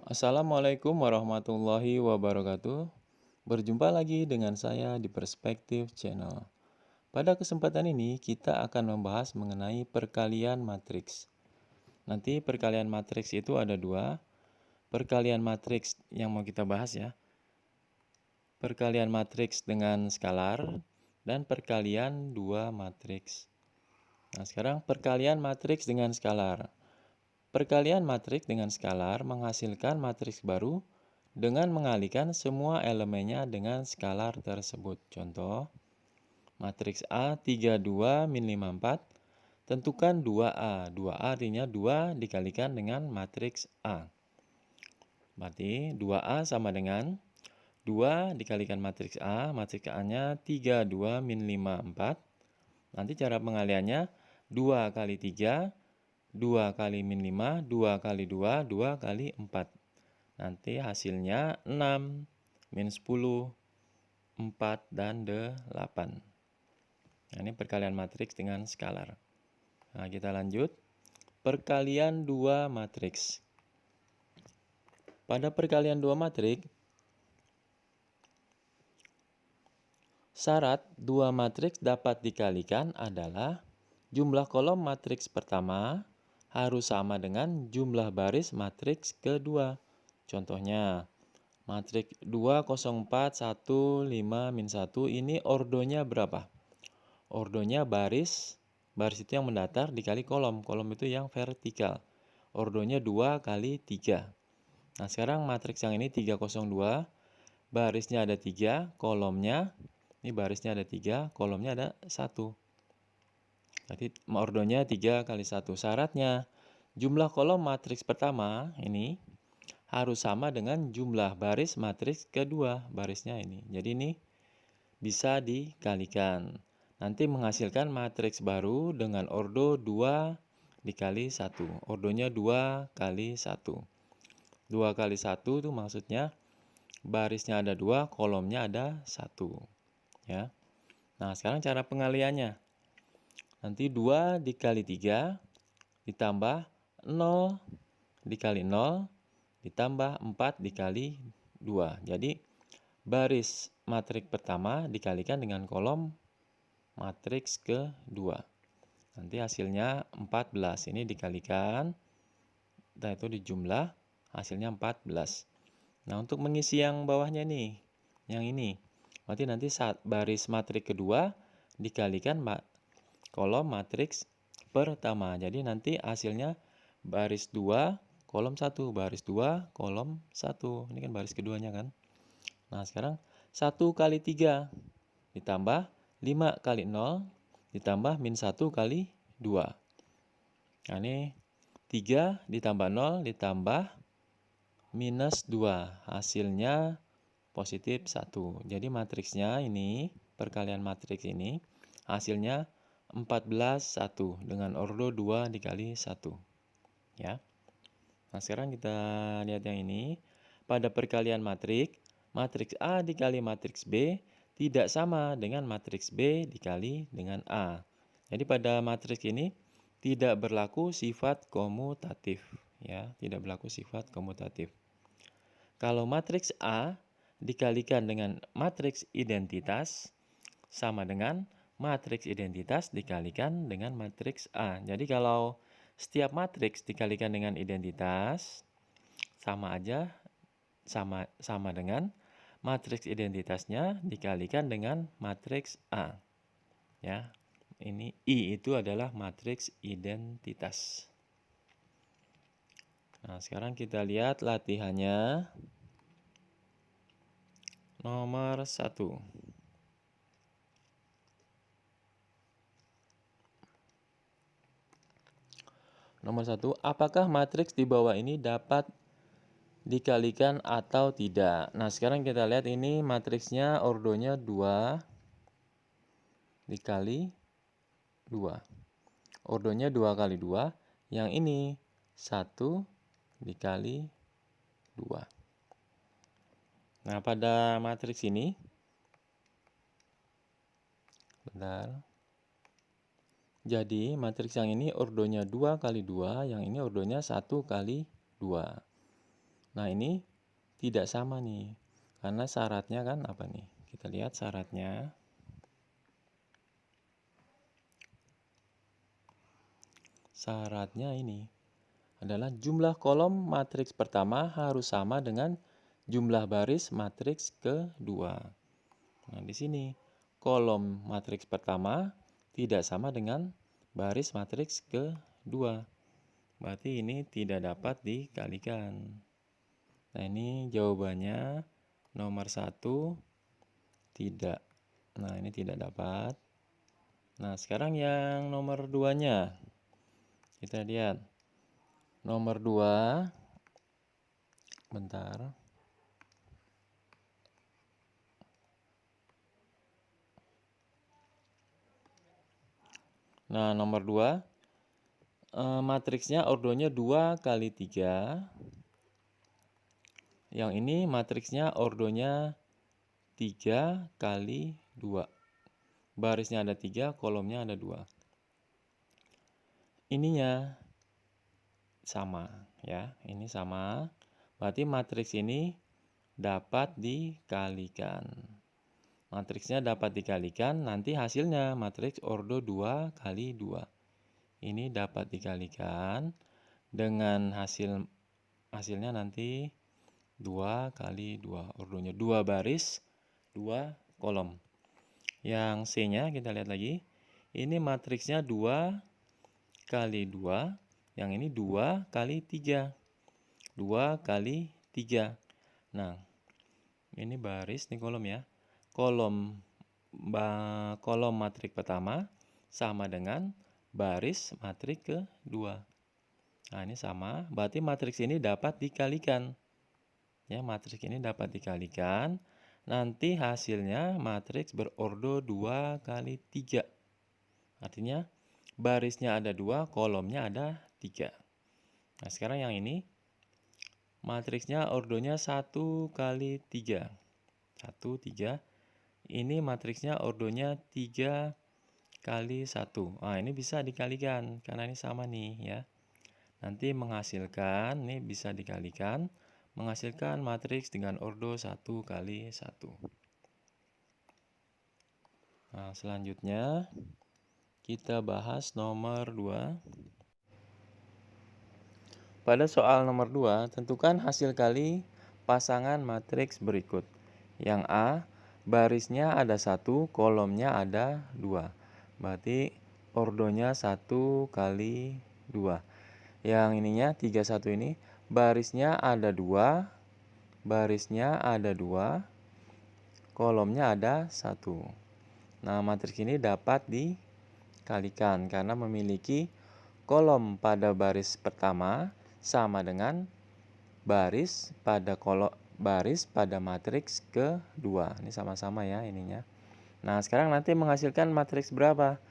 Assalamualaikum warahmatullahi wabarakatuh. Berjumpa lagi dengan saya di Perspektif Channel. Pada kesempatan ini kita akan membahas mengenai perkalian matriks. Nanti perkalian matriks itu ada dua. Perkalian matriks yang mau kita bahas ya. Perkalian matriks dengan skalar dan perkalian dua matriks. Nah, sekarang perkalian matriks dengan skalar. Perkalian matriks dengan skalar menghasilkan matriks baru dengan mengalihkan semua elemennya dengan skalar tersebut. Contoh, matriks A 32 min 54, tentukan 2A. 2A artinya 2 dikalikan dengan matriks A. Berarti 2A sama dengan 2 dikalikan matriks A, matriks A-nya 32 min 54. Nanti cara pengaliannya 2 kali 3, 2 kali min 5, 2 kali 2, 2 kali 4. Nanti hasilnya 6, min 10, 4, dan 8. Nah, ini perkalian matriks dengan skalar. Nah, kita lanjut. Perkalian dua matriks. Pada perkalian dua matriks, syarat dua matriks dapat dikalikan adalah jumlah kolom matriks pertama harus sama dengan jumlah baris matriks kedua. Contohnya, matriks 2, 0, 4, 1, 5, min 1 ini ordonya berapa? Ordonya baris itu yang mendatar dikali kolom. Kolom itu yang vertikal. Ordonya 2 kali 3. Nah, sekarang matriks yang ini 302. Barisnya ada 3, kolomnya, ini barisnya ada 3, kolomnya ada 1. Jadi ordonya 3 kali 1. Syaratnya jumlah kolom matriks pertama ini harus sama dengan jumlah baris matriks kedua. Barisnya ini. Jadi ini bisa dikalikan. Nanti menghasilkan matriks baru dengan ordo 2 dikali 1. Ordonya 2 kali 1. 2 kali 1 itu maksudnya barisnya ada 2, kolomnya ada 1. Ya. Nah, sekarang cara pengaliannya. Nanti 2 dikali 3 ditambah 0 dikali 0 ditambah 4 dikali 2. Jadi baris matriks pertama dikalikan dengan kolom matriks kedua. Nanti hasilnya 14. Ini dikalikan, dan itu dijumlah, hasilnya 14. Nah, untuk mengisi yang bawahnya nih, yang ini. Berarti nanti saat baris matriks kedua dikalikan kolom matriks pertama. Jadi nanti hasilnya baris 2, kolom 1, baris 2, kolom 1. Ini kan baris keduanya kan. Nah, sekarang 1 kali 3 ditambah 5 kali 0 ditambah min 1 kali 2. Nah, ini 3 ditambah 0 ditambah minus 2. Hasilnya positif 1. Jadi matriksnya ini, perkalian matriks ini, hasilnya 14, 1. Dengan ordo 2 dikali 1. Ya. Nah, sekarang kita lihat yang ini. Pada perkalian matriks, matriks A dikali matriks B tidak sama dengan matriks B dikali dengan A. Jadi pada matriks ini tidak berlaku sifat komutatif. Ya, tidak berlaku sifat komutatif. Kalau matriks A dikalikan dengan matriks identitas sama dengan matriks identitas dikalikan dengan matriks A. Jadi kalau setiap matriks dikalikan dengan identitas sama aja, sama dengan matriks identitasnya dikalikan dengan matriks A. Ya. Ini I itu adalah matriks identitas. Nah, sekarang kita lihat latihannya. Nomor 1. Nomor 1, apakah matriks di bawah ini dapat dikalikan atau tidak? Nah, sekarang kita lihat ini matriksnya ordonya 2 dikali 2. Ordonya 2 kali 2. Yang ini 1 dikali 2. Nah, pada matriks ini, bentar. Jadi, matriks yang ini ordonya 2 kali 2, yang ini ordonya 1 kali 2. Nah, ini tidak sama nih. Karena syaratnya kan apa nih? Kita lihat syaratnya. Syaratnya ini adalah jumlah kolom matriks pertama harus sama dengan jumlah baris matriks kedua. Nah, di sini kolom matriks pertama tidak sama dengan baris matriks kedua. Berarti ini tidak dapat dikalikan. Nah, ini jawabannya nomor 1 tidak. Nah, ini tidak dapat. Nah, sekarang yang nomor 2-nya. Kita lihat. Nomor 2. Bentar. Nah, nomor 2. Matriksnya ordonya 2 kali 3. Yang ini matriksnya ordonya 3 kali 2. Barisnya ada 3, kolomnya ada 2. Ininya sama ya, ini sama. Berarti matriks ini dapat dikalikan. Matriksnya dapat dikalikan, nanti hasilnya matriks ordo 2 kali 2. Ini dapat dikalikan dengan hasilnya nanti 2 kali 2. Ordonya 2 baris, 2 kolom. Yang C-nya kita lihat lagi. Ini matriksnya 2 kali 2. Yang ini 2 kali 3. 2 kali 3. Nah, ini baris, ini kolom ya. Kolom matrik pertama sama dengan baris matrik kedua. Nah, ini sama. Berarti matriks ini dapat dikalikan. Ya, matriks ini dapat dikalikan. Nanti hasilnya matriks berordo 2 kali 3. Artinya barisnya ada 2, kolomnya ada 3. Nah, sekarang yang ini matriksnya ordonya 1 kali 3. 1, 3. Ini matriksnya ordonya 3 kali 1. Nah, ini bisa dikalikan karena ini sama nih ya. Nanti menghasilkan, ini bisa dikalikan, menghasilkan matriks dengan ordo 1 kali 1. Nah, selanjutnya kita bahas nomor 2. Pada soal nomor 2, tentukan hasil kali pasangan matriks berikut. Yang A, barisnya ada 1, kolomnya ada 2. Berarti ordonya 1 kali 2. Yang ininya 31 ini, barisnya ada 2, kolomnya ada 1. Nah, matriks ini dapat dikalikan karena memiliki kolom pada baris pertama sama dengan baris pada matriks kedua. Ini sama-sama ya ininya. Nah, sekarang nanti menghasilkan matriks berapa?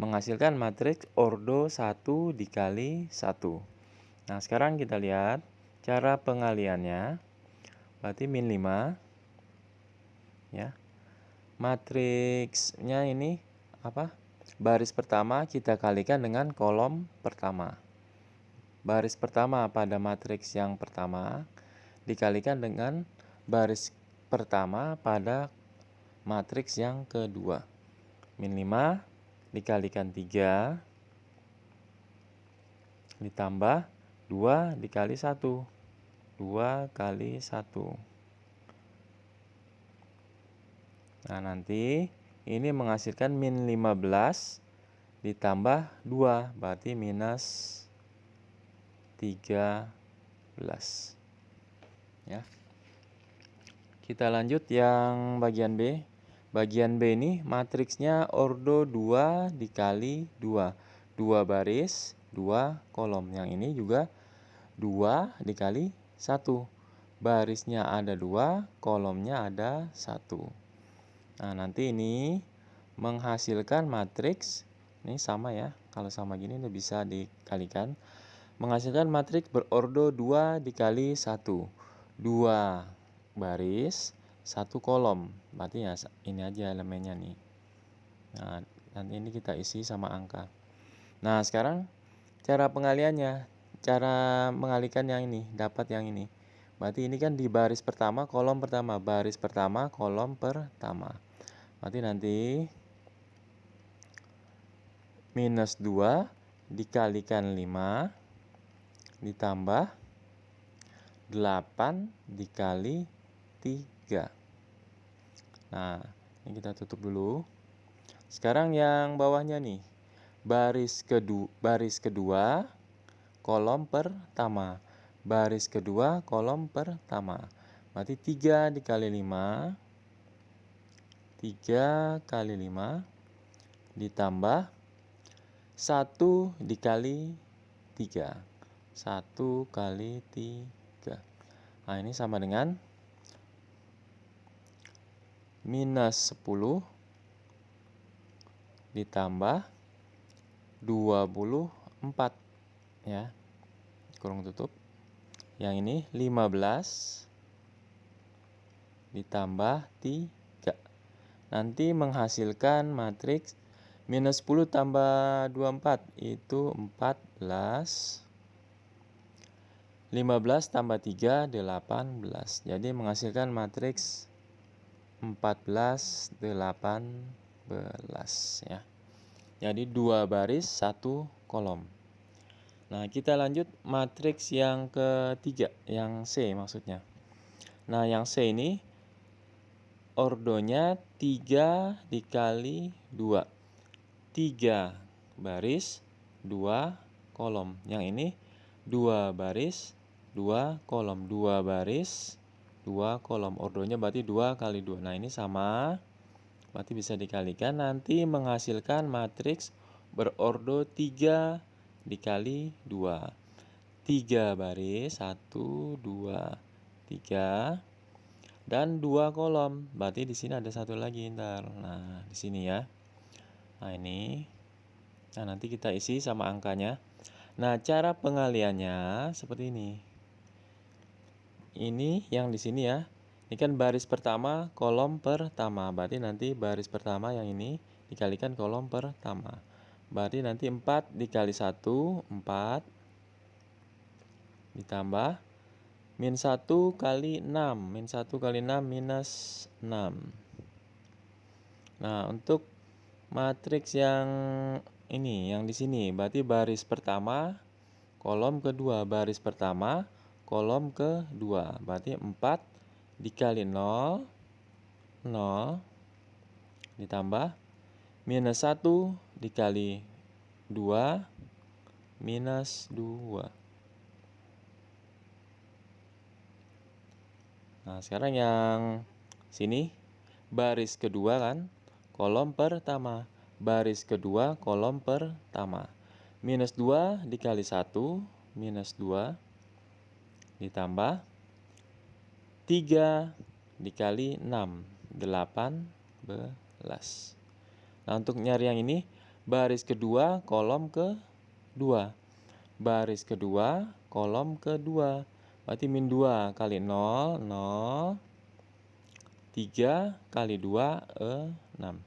Menghasilkan matriks ordo 1 dikali 1. Nah, sekarang kita lihat cara pengaliannya. Berarti min 5. Ya. Matriksnya ini apa? Baris pertama kita kalikan dengan kolom pertama. Baris pertama pada matriks yang pertama dikalikan dengan baris pertama pada matriks yang kedua. Min 5 dikalikan 3 ditambah 2 dikali 1. 2 kali 1. Nah, nanti ini menghasilkan min 15 ditambah 2, berarti minus 13. Ya. Kita lanjut yang bagian B. Bagian B ini matriksnya ordo 2 dikali 2. 2 baris, 2 kolom. Yang ini juga 2 dikali 1. Barisnya ada 2, kolomnya ada 1. Nah, nanti ini menghasilkan matriks. Ini sama ya. Kalau sama gini ini bisa dikalikan. Menghasilkan matriks berordo 2 dikali 1. 2 baris, 1 kolom. Berarti ya ini aja elemennya nih. Nah, nanti ini kita isi sama angka. Nah, sekarang cara pengaliannya. Cara mengalihkan yang ini, dapat yang ini. Berarti ini kan di baris pertama, kolom pertama. Baris pertama, kolom pertama. Berarti nanti minus 2 dikalikan 5 ditambah 8 dikali 3. Nah, ini kita tutup dulu. Sekarang yang bawahnya nih. Baris kedua, kolom pertama. Baris kedua, kolom pertama. Berarti 3 dikali 5. 3 kali 5 ditambah 1 dikali 3. 1 kali 3. Nah, ini sama dengan minus 10 ditambah 24. Ya, kurung tutup. Yang ini 15 ditambah 3. Nanti menghasilkan matriks minus 10 tambah 24 itu 14. 15 tambah 3, 18. Jadi menghasilkan matriks 14, 18 ya. Jadi 2 baris, 1 kolom. Nah, kita lanjut matriks yang ketiga, yang C maksudnya. Nah, yang C ini ordonya 3 dikali 2. 3 baris, 2 kolom. Yang ini 2 baris, 2 kolom. 2 baris, 2 kolom. Ordonya berarti 2 kali 2. Nah, ini sama. Berarti bisa dikalikan. Nanti menghasilkan matriks berordo 3 dikali 2. 3 baris, 1, 2, 3. Dan 2 kolom. Berarti di sini ada satu lagi ntar. Nah, di sini ya. Nah, ini. Nah, nanti kita isi sama angkanya. Nah, cara pengaliannya seperti ini. Ini yang di sini ya. Ini kan baris pertama, kolom pertama. Berarti nanti baris pertama yang ini dikalikan kolom pertama. Berarti nanti 4 dikali 1, 4. Ditambah min 1 kali 6. Min 1 kali 6 minus 6. Nah, untuk matriks yang ini, yang di sini. Berarti baris pertama, kolom kedua. Baris pertama, kolom kedua. Berarti 4 dikali 0, 0. Ditambah minus 1 dikali 2, minus 2. Nah, sekarang yang sini baris kedua kan, kolom pertama. Baris kedua, kolom pertama. Minus 2 dikali 1, minus 2. Ditambah 3 dikali 6, 18. Nah, untuk nyari yang ini, baris kedua, kolom kedua. Baris kedua, kolom kedua. Berarti min 2 kali 0, 0. 3 kali 2, 6.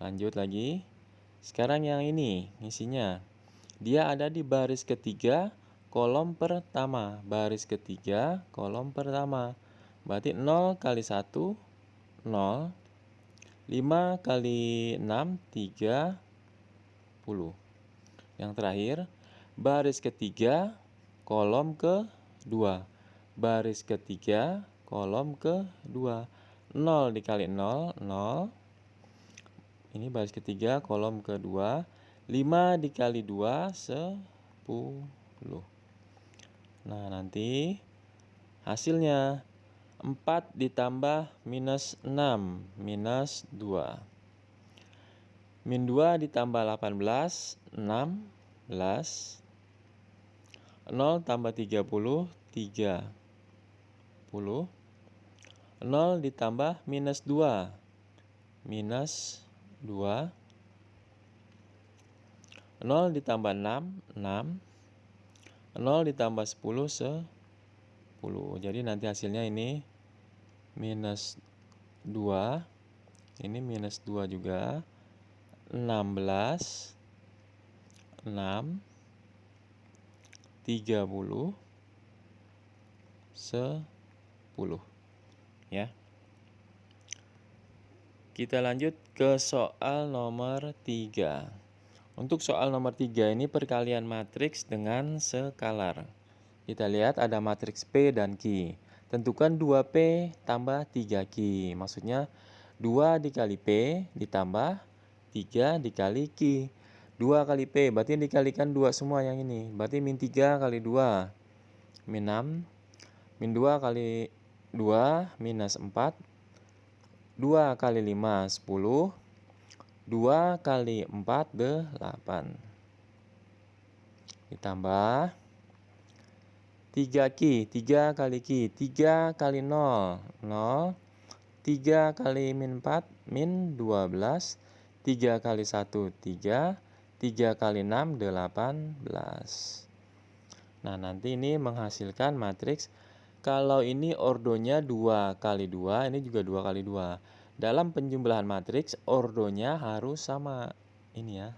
Lanjut lagi. Sekarang yang ini, isinya. Dia ada di baris ketiga, kolom pertama. Baris ketiga, kolom pertama. Berarti 0 kali 1, 0. 5 kali 6, 30. Yang terakhir, baris ketiga, kolom kedua. Baris ketiga, kolom kedua. 0 dikali 0, 0. Ini baris ketiga, kolom kedua. 5 dikali 2, 10. Nah, nanti hasilnya 4 ditambah minus 6, minus 2. Min 2 ditambah 18, 16. 0 tambah 30, 30. 0 ditambah minus 2, minus 2. 0 ditambah 6, 6. 0 ditambah 10, 10. Jadi nanti hasilnya ini minus 2. Ini minus 2 juga. 16, 6, 30. 10. Ya. Kita lanjut ke soal nomor 3. Untuk soal nomor 3 ini perkalian matriks dengan skalar. Kita lihat ada matriks P dan Q. Tentukan 2P tambah 3Q. Maksudnya 2 dikali P ditambah 3 dikali Q. 2 kali P berarti dikalikan 2 semua yang ini. Berarti min 3 kali 2 min 6. Min 2 kali 2 minus 4. 2 kali 5 10. 2 kali 4 8. Ditambah 3Q, 3 kali Q, 3 kali 0, 0. 3 kali min 4, min 12. 3 kali 1, 3. 3 kali 6, 18. Nah, nanti ini menghasilkan matriks. Kalau ini ordonya 2 kali 2, ini juga 2 kali 2. Dalam penjumlahan matriks, ordonya harus sama. Ini ya.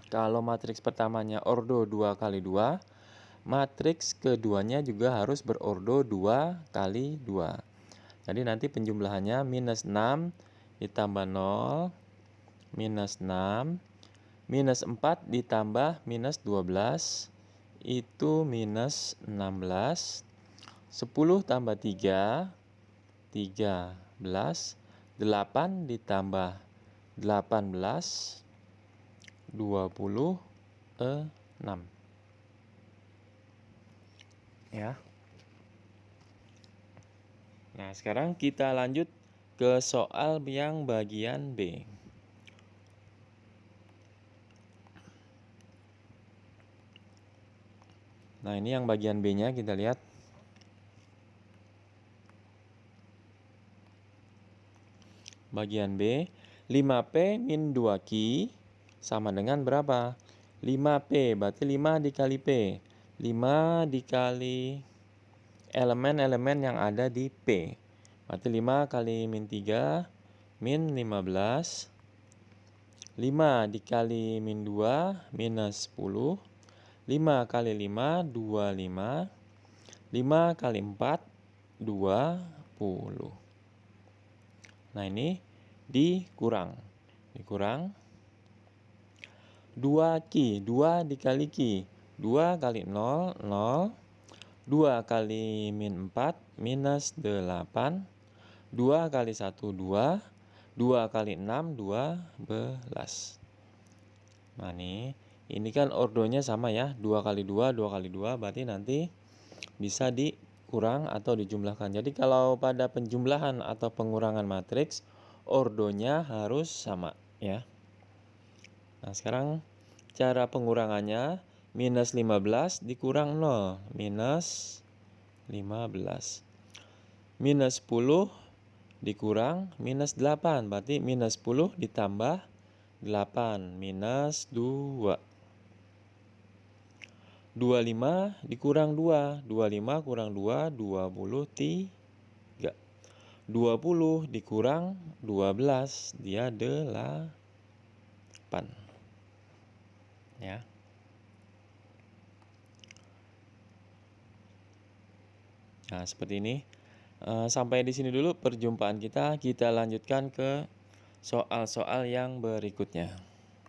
Kalau matriks pertamanya ordo 2 kali 2, matriks keduanya juga harus berordo 2 kali 2. Jadi nanti penjumlahannya minus 6 ditambah 0, minus 6, minus 4 ditambah minus 12, itu minus 16. 10 tambah 3, 13. 8 ditambah 18, 26. Ya. Nah, sekarang kita lanjut ke soal yang bagian B. Nah, ini yang bagian B-nya kita lihat. Bagian B, 5P min 2Q sama dengan berapa? 5P, berarti 5 dikali P. 5 dikali elemen-elemen yang ada di P. Berarti 5 kali min 3, min 15. 5 dikali min 2, minus 10. 5 kali 5, 25. 5 kali 4, 20. Nah, ini dikurang 2Q, 2 dikali Q, 2 kali 0, 0. 2 kali min 4, minus 8. 2 kali 1, 2. 2 kali 6, 12. Nah, ini kan ordonya sama ya, 2 kali 2, 2 kali 2, berarti nanti bisa dikurang atau dijumlahkan. Jadi kalau pada penjumlahan atau pengurangan matriks, ordonya harus sama ya. Nah, sekarang cara pengurangannya, minus 15 dikurang 0, minus 15. Minus 10 dikurang minus 8, berarti minus 10 ditambah 8, minus 2. 25 dikurang 2, 25 kurang 2, 23. 20 dikurang 12, dia 8. Ya. Nah, seperti ini. Sampai di sini dulu perjumpaan kita. Kita lanjutkan ke soal-soal yang berikutnya.